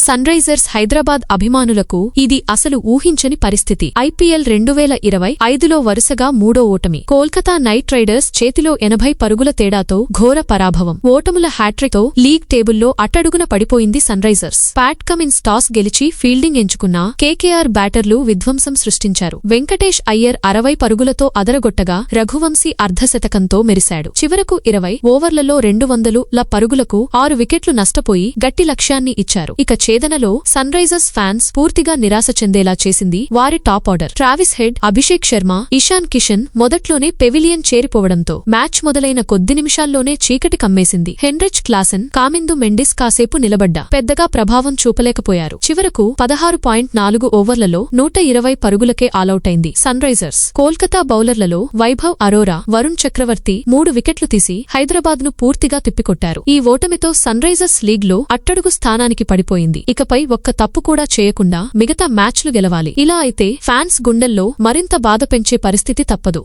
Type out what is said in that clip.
Sunrisers Hyderabad అభిమానులకు ఇది అసలు ఊహించని పరిస్థితి. ఐపీఎల్ 2025లో వరుసగా మూడో ఓటమి. కోల్కతా నైట్ రైడర్స్ చేతిలో 80 పరుగుల తేడాతో ఘోర పరాభవం. ఓటముల హ్యాట్రిక్తో లీగ్ టేబుల్లో అట్టడుగున పడిపోయింది సన్రైజర్స్. ప్యాట్ కమిన్స్ టాస్ గెలిచి ఫీల్డింగ్ ఎంచుకున్నా కేకేఆర్ బ్యాటర్లు విధ్వంసం సృష్టించారు. వెంకటేష్ అయ్యర్ 60 పరుగులతో అదరగొట్టగా రఘువంశీ అర్ధశతకంతో మెరిశాడు. చివరకు 20 ఓవర్లలో 200ల పరుగులకు 6 వికెట్లు నష్టపోయి గట్టి లక్ష్యాన్ని ఇచ్చారు. ఇక ఛేదనలో సన్రైజర్స్ ఫ్యాన్స్ పూర్తిగా నిరాశ చెందేలా చేసింది వారి top order. Travis head, Abhishek Sharma, Ishan Kishan మొదట్లోనే పెవిలియన్ చేరిపోవడంతో మ్యాచ్ మొదలైన కొద్ది నిమిషాల్లోనే చీకటి కమ్మేసింది. హెన్రిచ్ క్లాసెన్, కామిందు మెండిస్ కాసేపు నిలబడ్డా పెద్దగా ప్రభావం చూపలేకపోయారు. చివరకు 16.4 ఓవర్లలో 120 పరుగులకే ఆలౌటైంది సన్రైజర్స్. కోల్కతా బౌలర్లలో వైభవ్ అరోరా, వరుణ్ చక్రవర్తి 3 వికెట్లు తీసి హైదరాబాద్ను పూర్తిగా తిప్పికొట్టారు. ఈ ఓటమితో సన్రైజర్స్ లీగ్లో అట్టడుగు స్థానానికి పడిపోయింది. ఇకపై ఒక్క తప్పు కూడా చేయకుండా మిగతా మ్యాచ్లు గెలవాలి. ఇలా అయితే ఫ్యాన్స్ గుండెల్లో మరింత బాధ పెంచే పరిస్థితి తప్పదు.